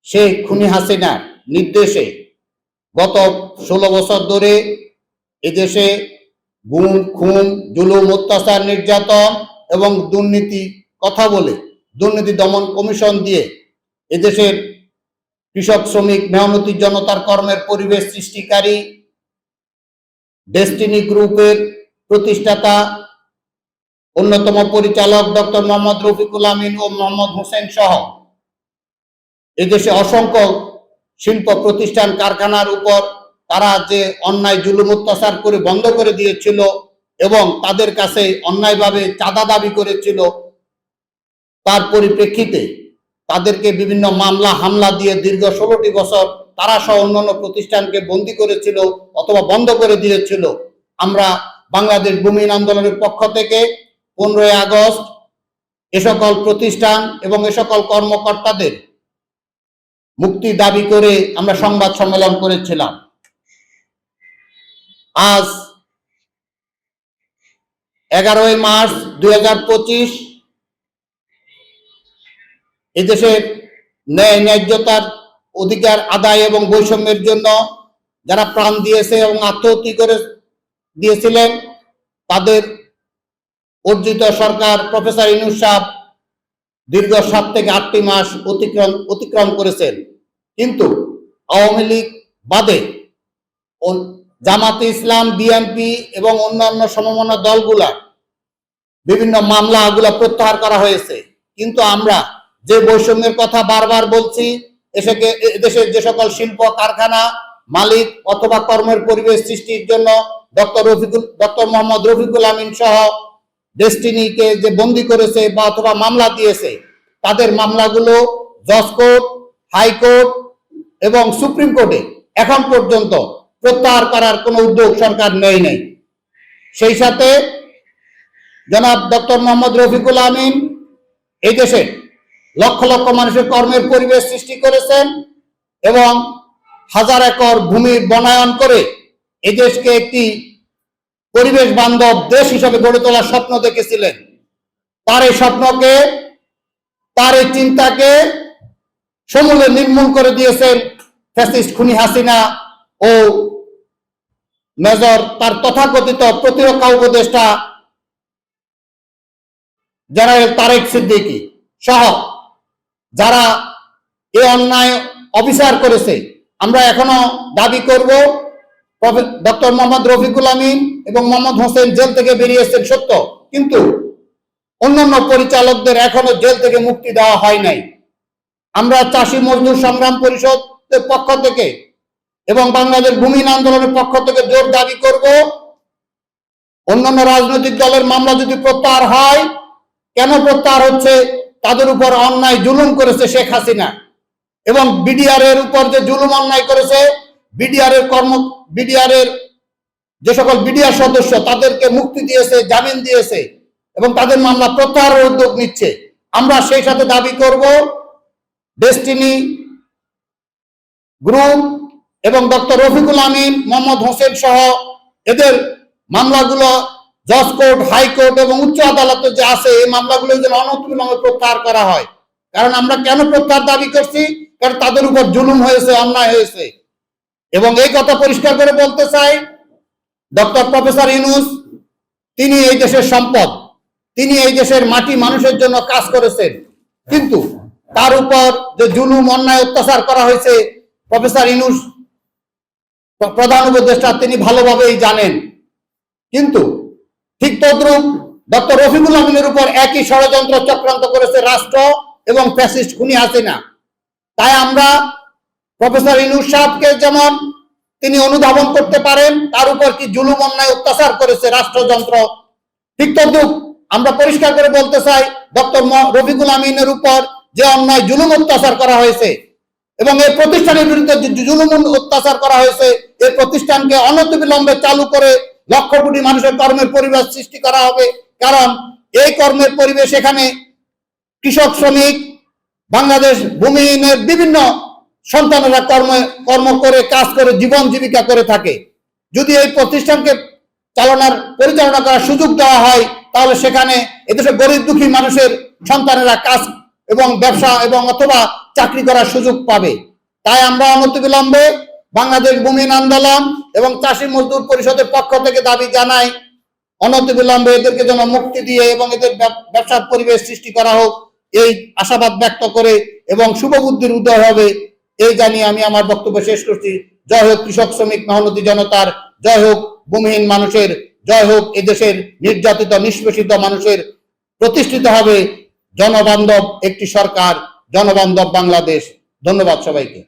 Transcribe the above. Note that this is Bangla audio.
শেখ খুনি হাসিনার নির্দেশে গত 16 বছর ধরে এদেশে গুম, খুন, জুলুম, অত্যাচার, নির্যাতন এবং দুর্নীতি কথা বলে দুর্নীতি দমন কমিশন দিয়ে এদেশের কৃষক, শ্রমিক, মেহনতি জনতার কর্মের পরিবেশ সৃষ্টিকারী ডেস্টিনি গ্রুপের প্রতিষ্ঠাতা অন্যতম পরিচালক ডক্টর মোহাম্মদ রফিকুল আমিন ও মোহাম্মদ হোসেন সহ এদেশে অসংখ্য শিল্প প্রতিষ্ঠান, কারখানার উপর তারা যে অন্যায় জুলুম অত্যাচার করে বন্ধ করে দিয়েছিল এবং তাদের কাছে অন্যায়ভাবে চাঁদা দাবি করেছিল, তার পরিপ্রেক্ষিতে তাদেরকে বিভিন্ন মামলা হামলা দিয়ে দীর্ঘ 16টি বছর তারা সহ অন্যান্য প্রতিষ্ঠানকে বন্দী করেছিল অথবা বন্ধ করে দিয়েছিল। আমরা বাংলাদেশ ভূমিহীন আন্দোলনের পক্ষ থেকে 15ই আগস্ট এ সকল প্রতিষ্ঠান এবং এ সকল কর্মকর্তাদের মুক্তি দাবি করে আমরা সংবাদ সম্মেলন করেছিলাম। আজ 11ই মার্চ 2025 এদেশের ন্যায্যতার অধিকার আদায় এবং বৈষম্যের জন্য যারা প্রাণ দিয়েছে এবং আত্মহত্যা করে দিয়েছিলেন তাদের অর্জিত সরকার প্রফেসর ইউনূস সাহেব দীর্ঘ 7 থেকে 8টি মাস অতিক্রম করেছেন, কিন্তু আওয়ামী লীগ বাদে জামাতে ইসলাম, বিএনপি এবং অন্যান্য সমমনা দলগুলা বিভিন্ন মামলাগুলো প্রত্যাহার করা হয়েছে। কিন্তু আমরা যে বৈষম্যের কথা বারবার বলছি, দেশের যে সকল শিল্প কারখানা মালিক অথবা কর্মের পরিবেশ সৃষ্টির জন্য ডক্টর মোহাম্মদ রফিকুল আমিন সহ ডেস্টিনিকে যে বন্দী করেছে বা অথবা মামলা দিয়েছে, তাদের মামলাগুলো জজ কোর্ট, হাইকোর্ট এবং সুপ্রিম কোর্টে এখন পর্যন্ত প্রত্যাহার করার কোনো উদ্যোগ সরকার নেয় নাই। সেই সাথে জনাব ডক্টর মোহাম্মদ রফিকুল আমিন এই দেশে লক্ষ লক্ষ মানুষের কর্মের পরিবেশ সৃষ্টি করেছেন এবং হাজার একর ভূমি বনায়ন করে এই দেশকে একটি পরিবেশ বান্ধব দেশ হিসেবে গড়ে তোলার স্বপ্ন দেখেছিলেন। তার এই স্বপ্নকে, তার এই চিন্তাকে সমূলে নির্মূল করে দিয়েছেন ফ্যাসিস্ট খুনি হাসিনা ও মেজর তার তথাকথিত প্রতিরক্ষা উপদেষ্টা জেনারেল তারেক সিদ্দিকী সহ যারা এই অন্যায় অবিচার করেছে। আমরা এখনো দাবি করব ডক্টর মোহাম্মদ রফিকুল আমিন এবং মোহাম্মদ হোসেন জেল থেকে বেরিয়েছেন সত্য, কিন্তু অন্যান্য পরিচালকদের এখনো জেল থেকে মুক্তি দেওয়া হয় নাই। আমরা চাষী মজদুর সংগ্রাম পরিষদের পক্ষ থেকে এবং বাংলাদেশ ভূমিহীন আন্দোলনের পক্ষ থেকে জোর দাবি করব, অন্যান্য রাজনৈতিক দলের মামলা যদি প্রত্যাহার হয়, কেন প্রত্যাহার হচ্ছে? তাদের উপর অন্যায় জুলুম করেছে শেখ হাসিনা এবং বিডিআর এর উপর যে জুলুম অন্যায় করেছে, বিডিআর এর যে সকল বিডিআর সদস্য তাদেরকে মুক্তি দিয়েছে, জামিন দিয়েছে এবং তাদের মামলা প্রত্যাহারের উদ্যোগ নিচ্ছে। আমরা সেই সাথে দাবি করব ডেস্টিনি গ্রুপ এবং ডক্টর রফিকুল আমিন, মোহাম্মদ হোসেন সহ এদের মামলাগুলো জজ কোর্ট, হাইকোর্ট এবং উচ্চ আদালতে যে আছে এই মামলাগুলো যেন অনতিবিলম্বে প্রত্যাহার করা হয়। কারণ আমরা কেন প্রত্যাহার দাবি করছি? কারণ তাদের উপর জুলুম হয়েছে, অন্যায় হয়েছে। এবং এই কথা পরিষ্কার করে বলতে চাই, ডক্টর প্রফেসর ইউনূস তিনি এই দেশের সম্পদ, তিনি এই দেশের মাটি মানুষের জন্য কাজ করেছেন, কিন্তু তার উপর যে জুলুম, অন্যায়, অত্যাচার করা হয়েছে প্রফেসর ইউনূস প্রধান উপদেষ্টা তিনি ভালোভাবেই জানেন। কিন্তু ঠিক তদ্রূপ ডক্টর রফিকুল আমিনের উপর একই ষড়যন্ত্র চক্রান্ত করেছে রাষ্ট্র এবং ফ্যাসিস্ট খুনি হাসিনা। তাই আমরা প্রফেসর ইউনূস সাহেবকে যেমন তিনি অনুধাবন করতে পারেন তার উপর কি জুলুম, অন্যায়, অত্যাচার করেছে রাষ্ট্রযন্ত্র, ঠিক তদ্রূপ আমরা পরিষ্কার করে বলতে চাই ডক্টর রফিকুল আমিনের উপর যে অন্যায় জুলুম অত্যাচার করা হয়েছে এবং এই প্রতিষ্ঠানের বিরুদ্ধে যে জুলুম অত্যাচার করা হয়েছে, এই প্রতিষ্ঠানকে অনতিবিলম্বে চালু করে লক্ষ কোটি মানুষের কর্মের পরিবেশ সৃষ্টি করা হবে। কারণ এই কর্মের পরিবেশ এখানে কৃষক, শ্রমিক, বাংলাদেশ ভূমিহীনের বিভিন্ন সন্তানেরা কর্ম করে, কাজ করে, জীবন জীবিকা করে থাকে। যদি এই প্রতিষ্ঠানকে পরিচালনা করার সুযোগ দেওয়া হয়, তাহলে সেখানে এদেশের গরিব দুঃখী মানুষের সন্তানেরা কাজ এবং ব্যবসা এবং অথবা চাকরি করার সুযোগ পাবে। তাই আমরা অনতিবিলম্বে বাংলাদেশ ভূমিহীন আন্দোলন এবং চাষী মজদুর পরিষদের পক্ষ থেকে দাবি জানাই, অনতিবিলম্বে এদেরকে যেন মুক্তি দিয়ে এবং এদের ব্যবসার পরিবেশ সৃষ্টি করা হোক, এই আশাবাদ ব্যক্ত করে এবং শুভবুদ্ধির উদয় হবে এই জানিয়ে আমি আমার বক্তব্য শেষ করছি। জয় হোক কৃষক শ্রমিক মেহনতি জনতার, জয় হোক ভূমিহীন মানুষের, জয় হোক এদেশের নির্যাতিত নিষ্পেষিত মানুষের। প্রতিষ্ঠিত হবে জনবান্ধব একটি সরকার, জনবান্ধব বাংলাদেশ। ধন্যবাদ সবাইকে।